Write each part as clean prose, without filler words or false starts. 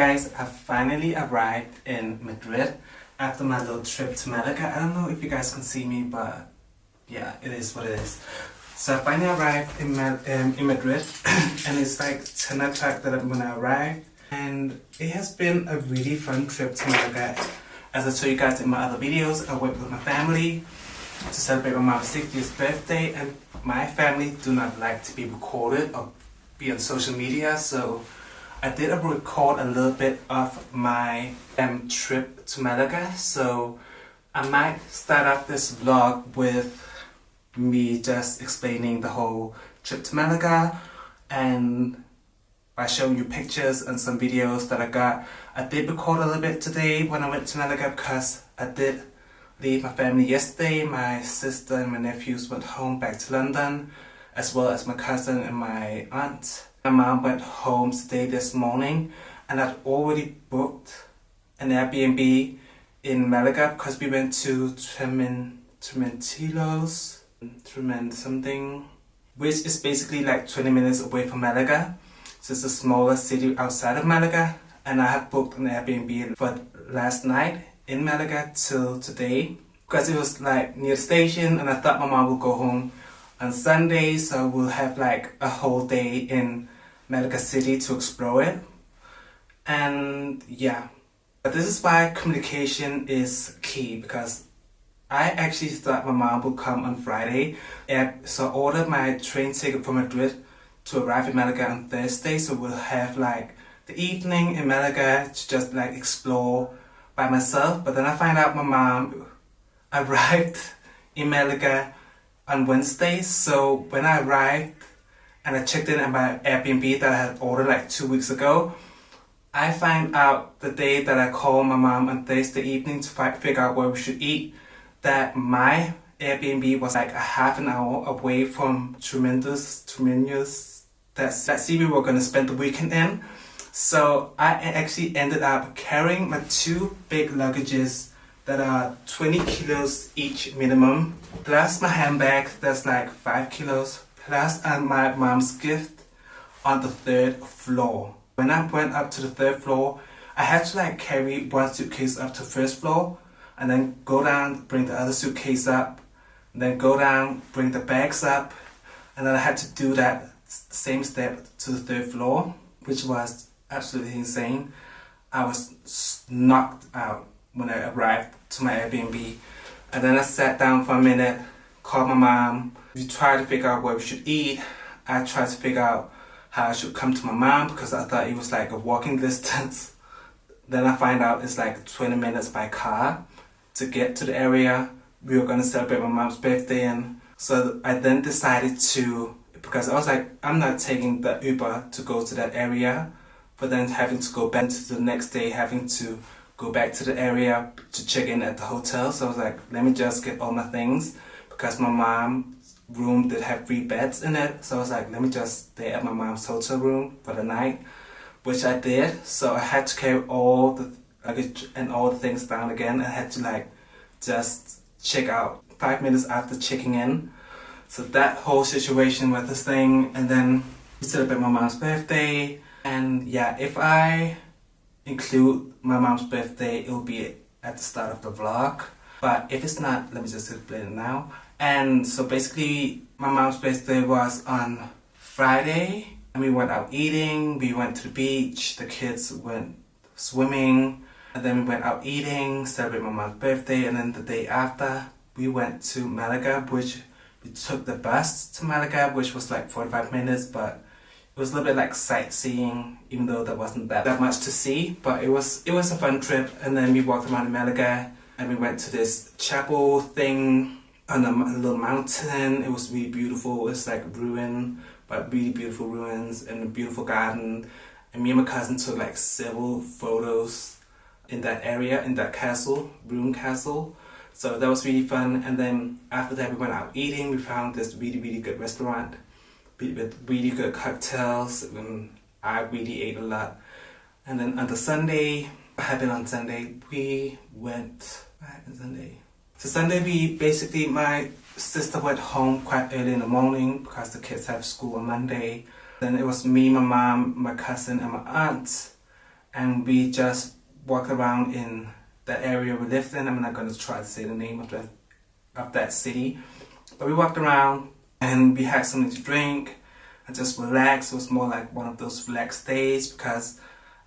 guys, I finally arrived in Madrid after my little trip to Malaga. I don't know if you guys can see me, but yeah, it is what it is. So I finally arrived in Madrid and it's like 10 o'clock when I arrived, and it has been a really fun trip to Malaga. As I told you guys in my other videos, I went with my family to celebrate my mom's 60th birthday, and my family do not like to be recorded or be on social media, so I did record a little bit of my trip to Malaga. So I might start off this vlog with me just explaining the whole trip to Malaga, and by showing you pictures and some videos that I got. I did record a little bit today when I went to Malaga because I did leave my family yesterday. My sister and my nephews went home back to London, as well as my cousin and my aunt. My mom went home today this morning, and I'd already booked an Airbnb in Malaga because we went to Tremend something, which is basically like 20 minutes away from Malaga. So it's a smaller city outside of Malaga, and I have booked an Airbnb for last night in Malaga till today because it was like near the station, and I thought my mom would go home on Sunday, so we'll have like a whole day in Malaga City to explore it. And yeah, but this is why communication is key, because I actually thought my mom would come on Friday, so I ordered my train ticket from Madrid to arrive in Malaga on Thursday, so we'll have like the evening in Malaga to just like explore by myself. But then I find out my mom arrived in Malaga on Wednesday, so when I arrived and I checked in at my Airbnb that I had ordered like 2 weeks ago, I find out the day that I called my mom on Thursday evening to figure out where we should eat, that my Airbnb was like a half an hour away from Tremendous, that city we were going to spend the weekend in. So I actually ended up carrying my two big luggages that are 20 kilos each minimum, plus my handbag that's like 5 kilos, plus my mom's gift on the 3rd floor. When I went up to the 3rd floor, I had to like carry one suitcase up to 1st floor, and then go down, bring the other suitcase up, then go down, bring the bags up, and then I had to do that same step to the 3rd floor, which was absolutely insane. I was knocked out when I arrived to my Airbnb, and then I sat down for a minute, called my mom. We tried to figure out where we should eat. I tried to figure out how I should come to my mom because I thought it was like a walking distance. Then I find out it's like 20 minutes by car to get to the area we were going to celebrate my mom's birthday in. So I then decided to, because I was like, I'm not taking the Uber to go to that area, but then having to go back to the next day, having to go back to the area to check in at the hotel. So I was like, let me just get all my things, because my mom's room did have 3 beds in it. So I was like, let me just stay at my mom's hotel room for the night, which I did. So I had to carry all the luggage and all the things down again. I had to like just check out 5 minutes after checking in. So that whole situation with this thing, and then we celebrate my mom's birthday. And yeah, if I include my mom's birthday, it will be at the start of the vlog. But if it's not, let me just explain it now. And so basically, my mom's birthday was on Friday, and we went out eating, we went to the beach, the kids went swimming, and then we went out eating, celebrate my mom's birthday, and then the day after, we went to Malaga, which we took the bus to Malaga, which was like 45 minutes, but it was a little bit like sightseeing, even though there wasn't that much to see. But it was a fun trip, and then we walked around in Malaga, and we went to this chapel thing on a little mountain. It was really beautiful. It's like ruin, but really beautiful ruins and a beautiful garden. And me and my cousin took like several photos in that area, in that castle, ruined castle. So that was really fun. And then after that we went out eating. We found this really good restaurant with really good cocktails, and I really ate a lot. And then on the Sunday, what happened on Sunday? So Sunday we basically, my sister went home quite early in the morning because the kids have school on Monday. Then it was me, my mom, my cousin and my aunt. and we just walked around in that area we lived in. I'm not going to try to say the name of that city, but we walked around and we had something to drink and just relax. It was more like one of those relaxed days because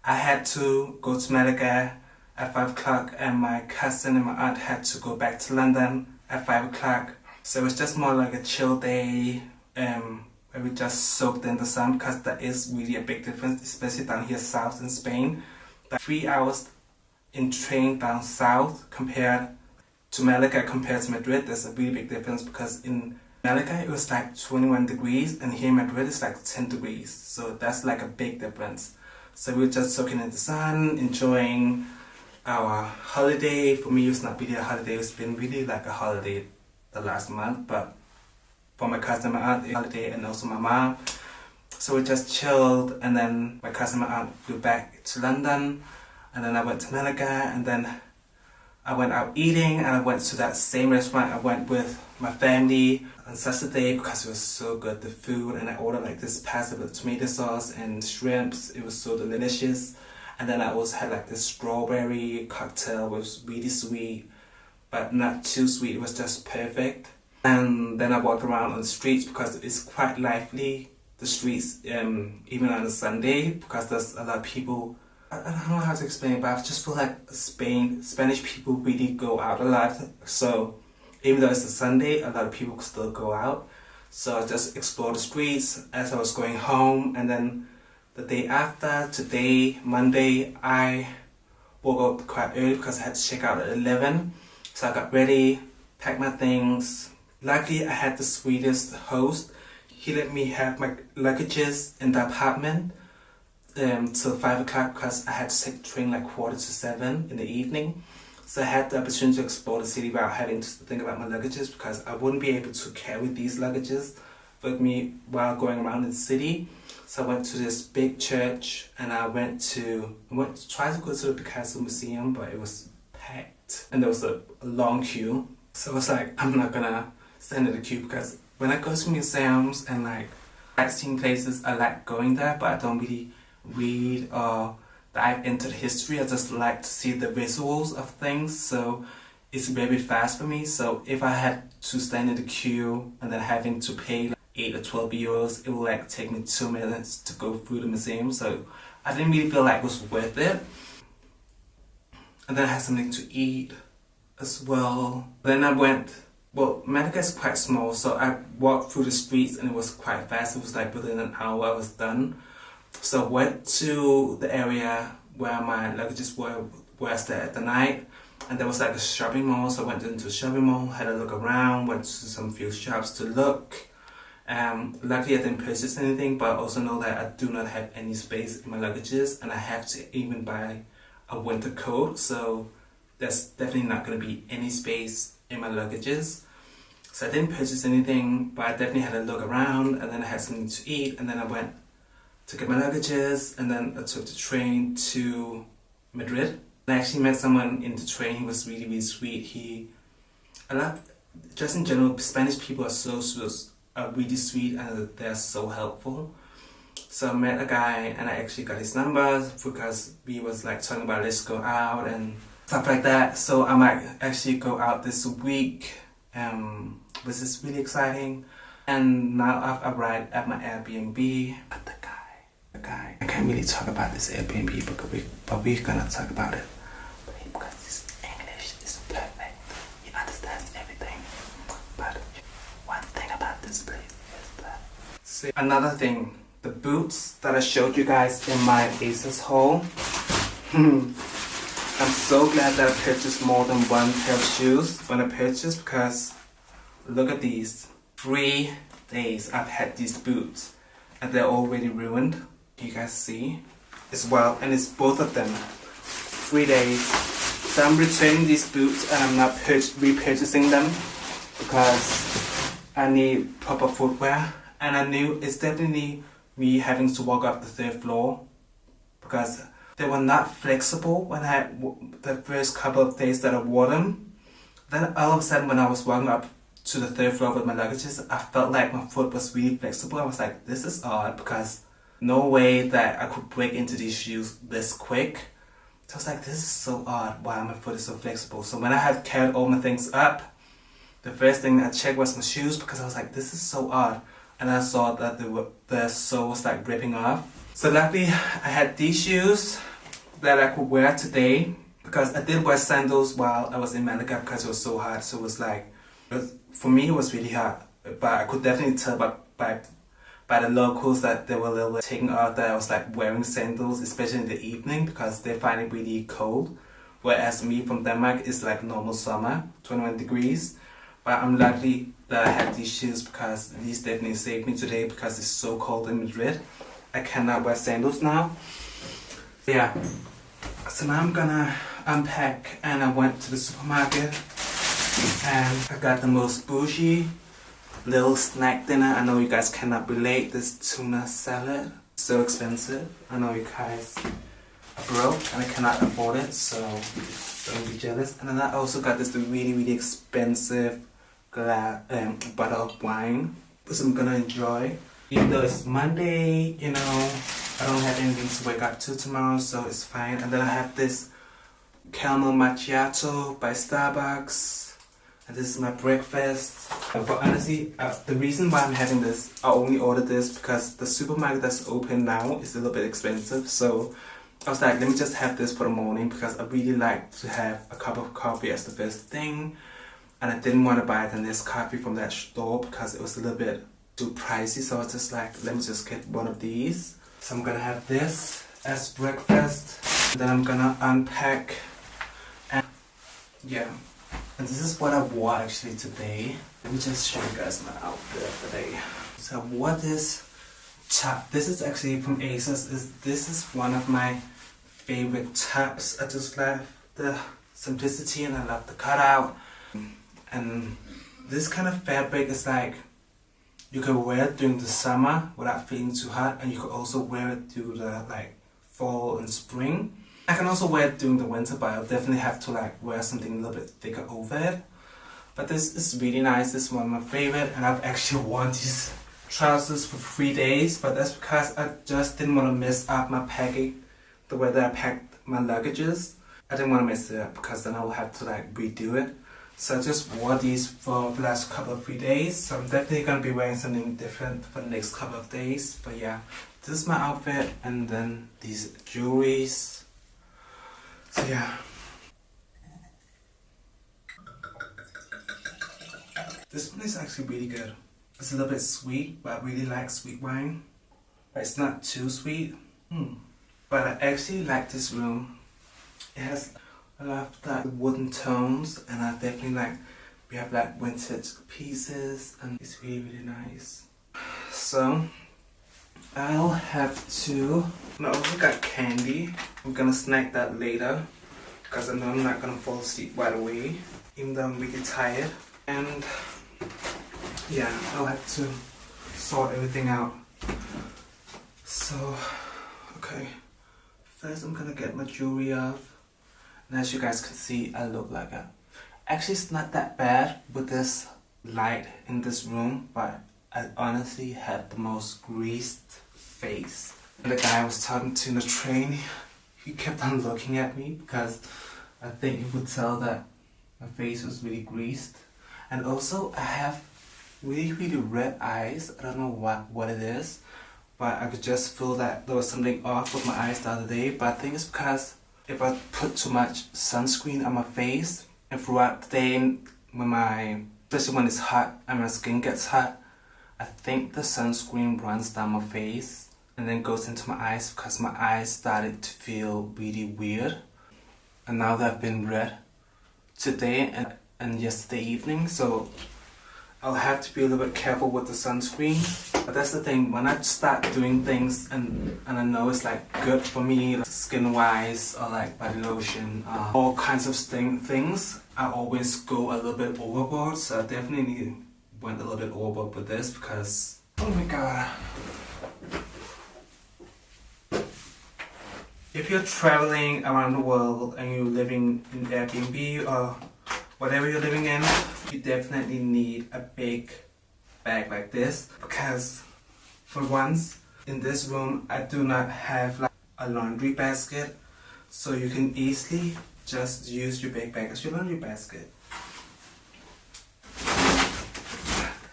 I had to go to Malaga at 5 o'clock and my cousin and my aunt had to go back to London at 5 o'clock. So it was just more like a chill day where we just soaked in the sun, because that is really a big difference, especially down here south in Spain. Like 3 hours in train down south compared to Malaga compared to Madrid, there's a really big difference, because in Malaga it was like 21 degrees and here in Madrid it's like 10 degrees. So that's like a big difference. So we were just soaking in the sun, enjoying our holiday. For me, it's not really a holiday, it's been really like a holiday the last month, but for my cousin and my aunt, a holiday, and also my mom. So we just chilled, and then my cousin and my aunt flew back to London, and then I went to Malaga, and then I went out eating, and I went to that same restaurant I went with my family on Saturday because it was so good, the food, and I ordered like this pasta with tomato sauce and shrimps. It was so delicious. And then I also had like this strawberry cocktail, which was really sweet, but not too sweet, it was just perfect. And then I walked around on the streets because it's quite lively, the streets, even on a Sunday, because there's a lot of people. I don't know how to explain it, but I just feel like Spanish people really go out a lot. So even though it's a Sunday, a lot of people still go out. So I just explored the streets as I was going home, and then the day after, today, Monday, I woke up quite early because I had to check out at 11. So I got ready, packed my things. Luckily, I had the sweetest host. He let me have my luggages in the apartment till 5 o'clock because I had to take the train like 6:45 in the evening. So I had the opportunity to explore the city without having to think about my luggages, because I wouldn't be able to carry these luggages with me while going around in the city. So I went to this big church, and I went to try to go to the Picasso Museum, but it was packed and there was a long queue. So I was like, I'm not gonna stand in the queue, because when I go to museums and like sightseeing places, I like going there, but I don't really read or dive into the history. I just like to see the visuals of things, so it's very fast for me. So if I had to stand in the queue and then having to pay like 8 or 12 euros, it would like take me 2 minutes to go through the museum, so I didn't really feel like it was worth it. And then I had something to eat as well. Then I went, well, Malaga is quite small, so I walked through the streets and it was quite fast. It was like within an hour I was done. So I went to the area where my luggages where I stayed at the night, and there was like a shopping mall. So I went into the shopping mall, had a look around, went to some few shops to look. Luckily I didn't purchase anything, but I also know that I do not have any space in my luggages, and I have to even buy a winter coat, so there's definitely not going to be any space in my luggages. So I didn't purchase anything, but I definitely had a look around, and then I had something to eat, and then I went to get my luggages, and then I took the train to Madrid. I actually met someone in the train. He was really, really sweet. Just in general, Spanish people are really sweet, and they're so helpful. So I met a guy, and I actually got his number because we was like talking about let's go out and stuff like that. So I might actually go out this week, which is really exciting. And now I've arrived at my Airbnb. But the guy, I can't really talk about this Airbnb, but we're gonna talk about it. Because his English is perfect. He understands everything. But one thing about this place is that... See, another thing, the boots that I showed you guys in my ASOS haul. I'm so glad that I purchased more than one pair of shoes when I purchased, because look at these. 3 days I've had these boots and they're already ruined. You guys see as well, and it's both of them. 3 days. So I'm returning these boots, and I'm not repurchasing them because I need proper footwear. And I knew it's definitely me having to walk up the 3rd floor because they were not flexible when I had the first couple of days that I wore them. Then all of a sudden when I was walking up to the 3rd floor with my luggages, I felt like my foot was really flexible. I was like, this is odd, because no way that I could break into these shoes this quick. So I was like, this is so odd, why my foot is so flexible. So when I had carried all my things up, the first thing I checked was my shoes because I was like, this is so odd. And I saw that the sole was like ripping off. So luckily I had these shoes that I could wear today because I did wear sandals while I was in Malaga because it was so hot. So it was like, for me it was really hot. But I could definitely tell by the locals that they were a little bit taken out that I was like wearing sandals, especially in the evening because they find it really cold. Whereas me from Denmark is like normal summer, 21 degrees. But I'm lucky that I had these shoes because these definitely saved me today because it's so cold in Madrid. I cannot wear sandals now. Yeah. So now I'm gonna unpack and I went to the supermarket and I got the most bougie little snack dinner. I know you guys cannot relate. This tuna salad, so expensive. I know you guys are broke and I cannot afford it, so don't be jealous. And then I also got this really expensive bottle of wine, which I'm gonna enjoy. Even though it's Monday, you know, I don't have anything to wake up to tomorrow, so it's fine. And then I have this caramel macchiato by Starbucks. And this is my breakfast. But honestly, the reason why I'm having this, I only ordered this because the supermarket that's open now is a little bit expensive. So I was like, let me just have this for the morning because I really like to have a cup of coffee as the first thing. And I didn't want to buy the next coffee from that store because it was a little bit too pricey. So I was just like, let me just get one of these. So I'm gonna have this as breakfast. And then I'm gonna unpack. And yeah. And this is what I wore actually today. Let me just show you guys my outfit today. So I wore this top. This is actually from ASOS. This is one of my favorite tops. I just love the simplicity and I love the cutout. And this kind of fabric is like, you can wear it during the summer without feeling too hot, and you can also wear it through the like fall and spring. I can also wear it during the winter, but I'll definitely have to like wear something a little bit thicker over it. But this is really nice. This is one of my favorite, and I've actually worn these trousers for 3 days, but that's because I just didn't want to mess up my packing, the way that I packed my luggages. I didn't want to mess it up because then I will have to like redo it. So I just wore these for the last couple of 3 days. So I'm definitely going to be wearing something different for the next couple of days. But yeah, this is my outfit, and then these jewelries. So yeah. This one is actually really good. It's a little bit sweet, but I really like sweet wine. But it's not too sweet. But I actually like this room. It has a lot of like wooden tones, and I definitely like, we have like vintage pieces, and it's really nice. So I'll have to, I also got candy. I'm gonna snack that later because I know I'm not gonna fall asleep right away, even though I'm really tired. And yeah, I'll have to sort everything out. So, okay. First I'm gonna get my jewelry off. And as you guys can see, I look like a... Actually, it's not that bad with this light in this room, but I honestly have the most greased face. And the guy I was talking to in the train, he kept on looking at me because I think he could tell that my face was really greased. And also, I have really red eyes. I don't know what it is, but I could just feel that there was something off with my eyes the other day. But I think it's because if I put too much sunscreen on my face, and throughout the day, especially when it's hot and my skin gets hot, I think the sunscreen runs down my face and then goes into my eyes because my eyes started to feel really weird. And now they've been red today and yesterday evening, so I'll have to be a little bit careful with the sunscreen. But that's the thing, when I start doing things and I know it's like good for me, like skin wise or like body lotion, all kinds of things, I always go a little bit overboard. So I definitely went a little bit overboard with this because, oh my god. If you're traveling around the world and you're living in Airbnb or whatever you're living in, you definitely need a big bag like this because for once In this room, I do not have like a laundry basket, so you can easily just use your big bag as your laundry basket.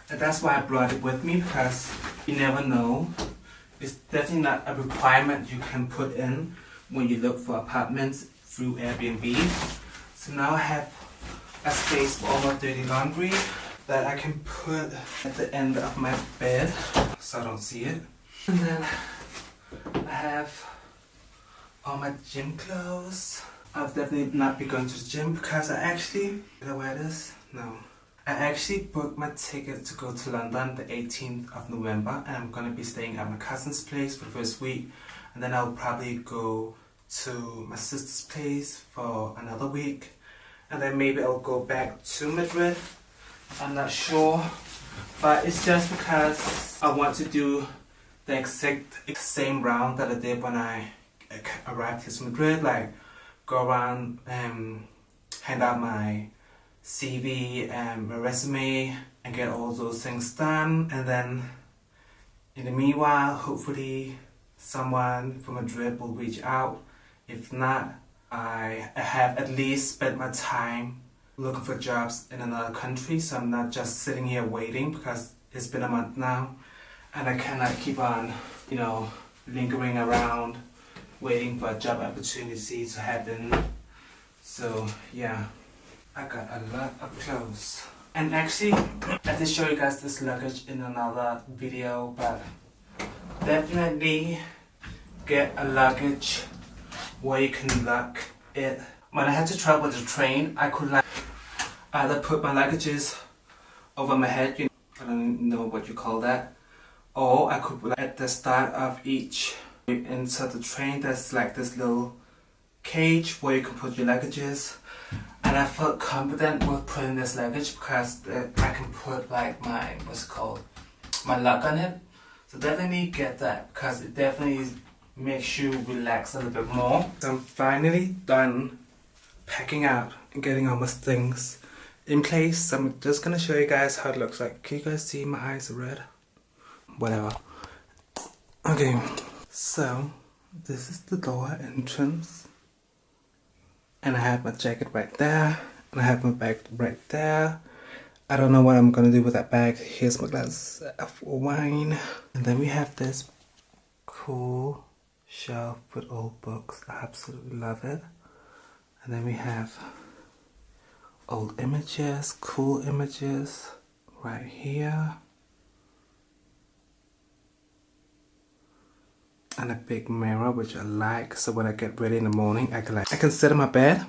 And that's why I brought it with me, because you never know. It's definitely not a requirement you can put in when you look for apartments through Airbnb. So now I have a space for all my dirty laundry that I can put at the end of my bed so I don't see it. And then I have all my gym clothes. I'll definitely not be going to the gym because did I wear this? No. I actually booked my ticket to go to London the 18th of November, and I'm going to be staying at my cousin's place for the first week, and then I'll probably go to my sister's place for another week, and then maybe I'll go back to Madrid. I'm not sure, but it's just because I want to do the exact same round that I did when I arrived here to Madrid, like go around and hand out my CV and my resume and get all those things done, and then in the meanwhile hopefully someone from Madrid will reach out. If not, I have at least spent my time looking for jobs in another country, so I'm not just sitting here waiting, because it's been a month now and I cannot keep on, lingering around waiting for a job opportunity to happen. So yeah, I got a lot of clothes. And actually, I did show you guys this luggage in another video, but definitely get a luggage where you can lock it. When I had to travel with the train, I could either put my luggages over my head, I don't know what you call that, or I could put at the start of each inside the train, there's like this little cage where you can put your luggages. And I felt confident with putting this luggage because I can put like my lock on it. So definitely get that, because it definitely makes you relax a little bit more. So I'm finally done packing out and getting all my things in place. So I'm just gonna show you guys how it looks like. Can you guys see my eyes are red? Whatever. Okay, so this is the door entrance. And I have my jacket right there, and I have my bag right there. I don't know what I'm gonna do with that bag. Here's my glass of wine. And then we have this cool shelf with old books. I absolutely love it. And then we have old images, cool images right here. And a big mirror, which I like, so when I get ready in the morning I can sit in my bed,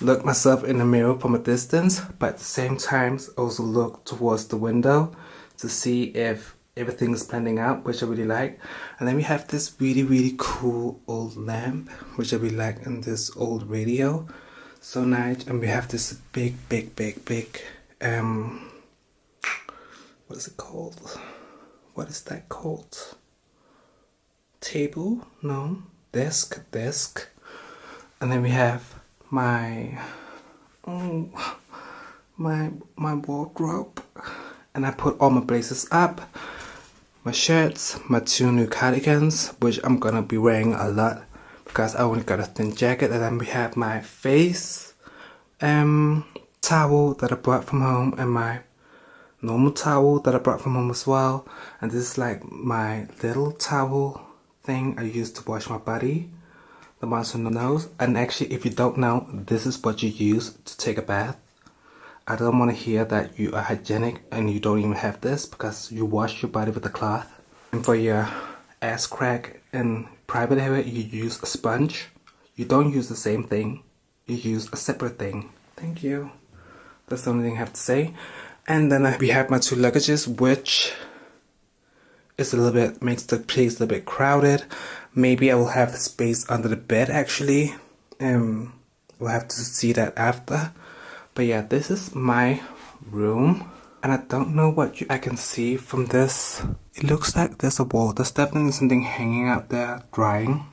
look myself in the mirror from a distance, but at the same time also look towards the window to see if everything is blending out, which I really like. And then we have this really cool old lamp, which I really like, and this old radio, so nice. And we have this big what is it called? What is that called? Table? No. Desk. And then we have my wardrobe, and I put all my blazers up, my shirts, my 2 new cardigans, which I'm gonna be wearing a lot because I only got a thin jacket. And then we have my face towel that I brought from home, and my normal towel that I brought from home as well. And this is like my little towel thing I use to wash my body, the ones who knows. And actually, if you don't know, this is what you use to take a bath. I don't want to hear that you are hygienic and you don't even have this, because you wash your body with a cloth. And for your ass crack and private area, you use a sponge. You don't use the same thing, you use a separate thing. Thank you. That's the only thing I have to say. And then we have my 2 luggages, which is makes the place a little bit crowded. Maybe I will have the space under the bed actually. We'll have to see that after. But yeah, this is my room, and I don't know what I can see from this. It looks like there's a wall. There's definitely something hanging out there drying,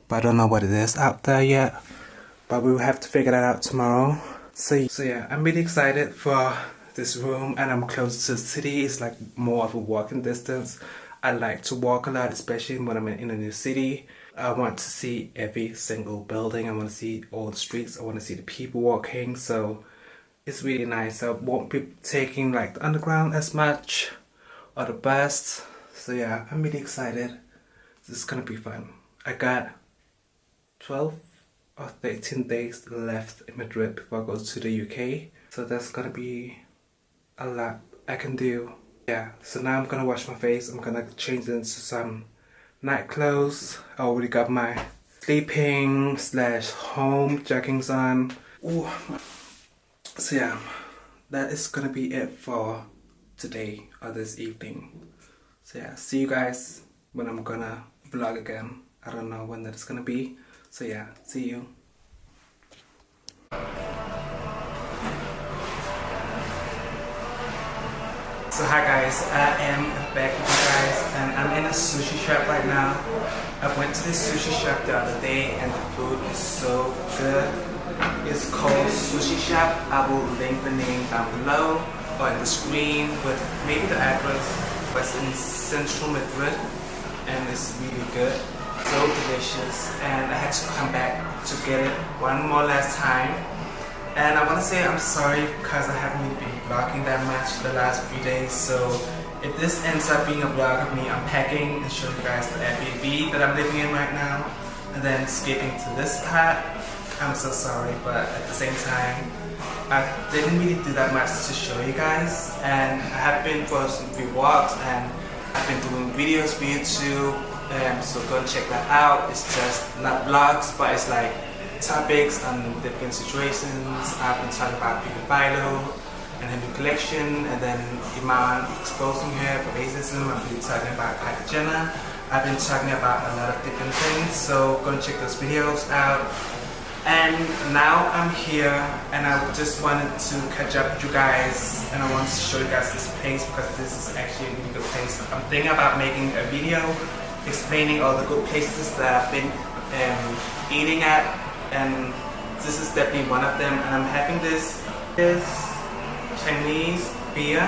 but I don't know what it is out there yet. But we will have to figure that out tomorrow. So yeah, I'm really excited for this room, and I'm close to the city. It's like more of a walking distance. I like to walk a lot, especially when I'm in a new city. I want to see every single building. I want to see all the streets. I want to see the people walking. So it's really nice. I won't be taking like the underground as much or the bus. So yeah, I'm really excited. This is gonna be fun. I got 12 or 13 days left in Madrid before I go to the UK. So that's gonna be a lot I can do. Yeah, so now I'm gonna wash my face. I'm gonna change into some night clothes. I already got my sleeping / home joggings on. Ooh. So yeah, that is gonna be it for today or this evening. So yeah, see you guys when I'm gonna vlog again. I don't know when that's gonna be. So yeah, see you. So hi guys, I am back with you guys and I'm in a sushi shop right now. I went to this sushi shop the other day and the food is so good. It's called Sushi Shop. I will link the name down below or in the screen with maybe the address. But it's in central Madrid and it's really good. So delicious, and I had to come back to get it one more last time. And I want to say I'm sorry because I haven't really been vlogging that much the last few days. So if this ends up being a vlog of me unpacking and showing you guys the Airbnb that I'm living in right now, and then skipping to this part, I'm so sorry. But at the same time, I didn't really do that much to show you guys. And I have been for some few walks and I've been doing videos for YouTube. So go and check that out. It's just not vlogs, but it's like topics on different situations. I've been talking about Peter Philo and her new collection, and then Iman exposing her for racism. I've been talking about Kylie Jenner. I've been talking about a lot of different things, so go and check those videos out. And now I'm here and I just wanted to catch up with you guys, and I want to show you guys this place because this is actually a really good place. I'm thinking about making a video explaining all the good places that I've been eating at, and this is definitely one of them. And I'm having this Chinese beer.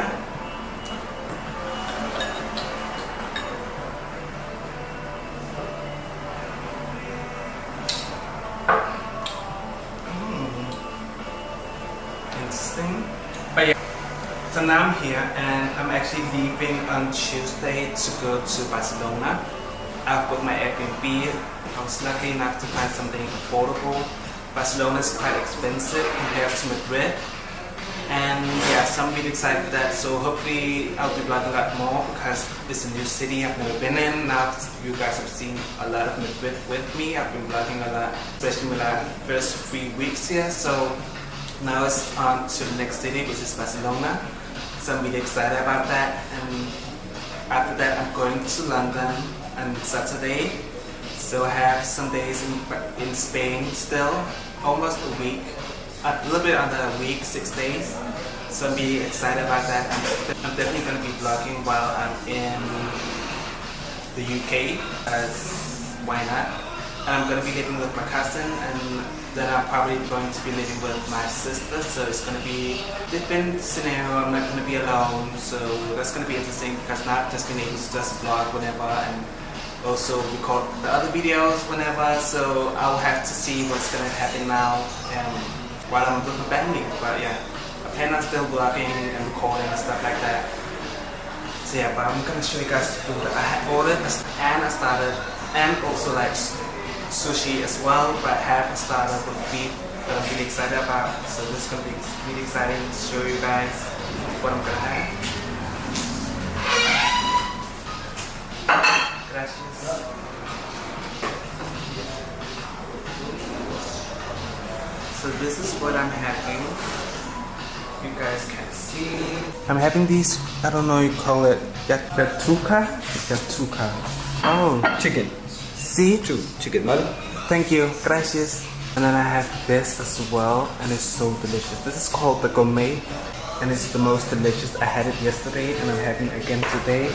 Interesting. But yeah, so now I'm here and I'm actually leaving on Tuesday to go to Barcelona. I've booked my Airbnb. I was lucky enough to find something affordable. Barcelona is quite expensive compared to Madrid. And yeah, so I'm really excited for that. So hopefully I'll be vlogging a lot more because it's a new city I've never been in. Now you guys have seen a lot of Madrid with me. I've been vlogging a lot, especially in my first 3 weeks here. So now it's on to the next city, which is Barcelona. So I'm really excited about that. And after that I'm going to London on Saturday. So I have some days in Spain still, almost a week. A little bit under a week, 6 days. So I'm really excited about that. I'm definitely going to be vlogging while I'm in the UK, as why not? And I'm going to be living with my cousin, and then I'm probably going to be living with my sister. So it's going to be a different scenario. I'm not going to be alone. So that's going to be interesting because now I've just been able to just vlog whenever and also record the other videos whenever. So I'll have to see what's going to happen now. While I'm with my family. But yeah, I plan on still vlogging and recording and stuff like that. So yeah, but I'm gonna show you guys the food that I had ordered and I started, and also like sushi as well, but I have a starter with beef that I'm really excited about. So this is gonna be really exciting to show you guys what I'm gonna have. Gracias. So this is what I'm having. You guys can see. I'm having these, I don't know you call it, yatuka? Yatuka. Oh. Chicken. See? Chicken, ¿vale? Thank you. Gracias. And then I have this as well, and it's so delicious. This is called the gourmet, and it's the most delicious. I had it yesterday, and I'm having it again today.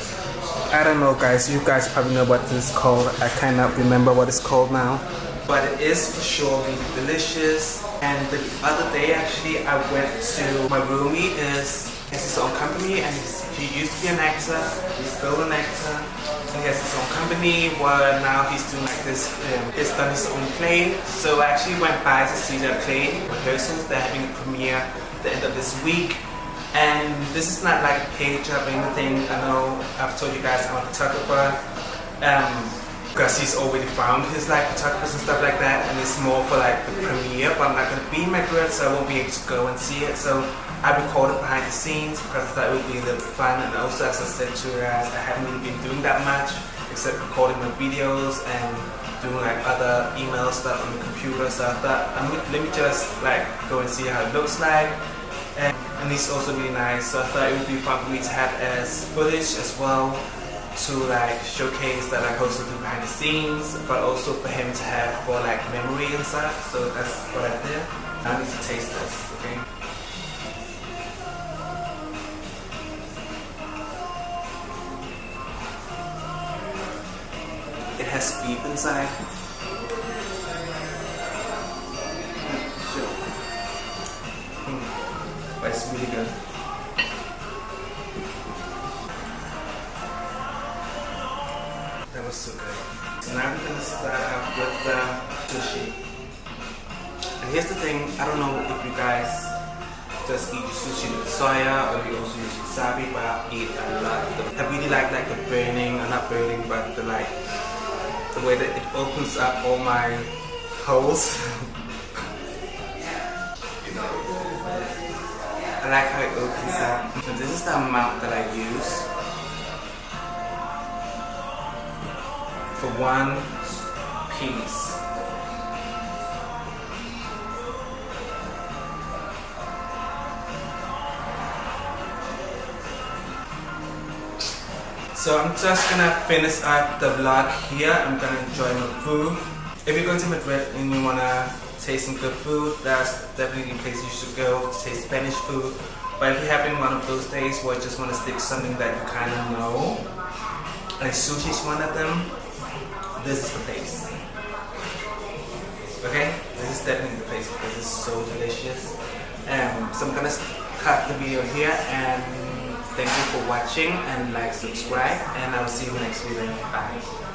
I don't know guys, you guys probably know what this is called. I cannot remember what it's called now. But it is for sure really delicious. And the other day actually I went to, my roomie is He has his own company, and he used to be an actor. He's still an actor. And he has his own company where now he's doing like this. He's done his own play. So I actually went by to see their play rehearsals. They're having a premiere at the end of this week. And this is not like a paid job or anything. I know I've told you guys I'm a photographer. Because he's already found his like photographers and stuff like that, and it's more for like the premiere, but I'm not going to be in Madrid, so I won't be able to go and see it. So I recorded behind the scenes because I thought it would be a little bit fun, and also as I said to you guys, I haven't really been doing that much except recording my videos and doing like other email stuff on the computer. So I thought let me just like go and see how it looks like. And he's also really nice, so I thought it would be fun for me to have as footage as well, to like showcase that I also do behind the scenes, but also for him to have for like memory and stuff. So that's what I did. Now I need to taste this, okay? It has beef inside. But it's really good. That was so good. So now we're gonna start out with sushi. And here's the thing, I don't know if you guys just eat sushi with soya or you also use wasabi, but I eat a lot. I really like the burning, or not burning, but the way that it opens up all my holes. I like how it opens up. So this is the amount that I use for one piece. So I'm just gonna finish up the vlog here. I'm gonna enjoy my food. If you're going to Madrid and you wanna taste some good food, that's definitely a place you should go to taste Spanish food. But if you're having one of those days where you just want to stick something that you kind of know, like sushi is one of them, this is the place. Okay? This is definitely the place because it's so delicious. So I'm gonna cut the video here, and thank you for watching, and like, subscribe, and I will see you next video. Bye.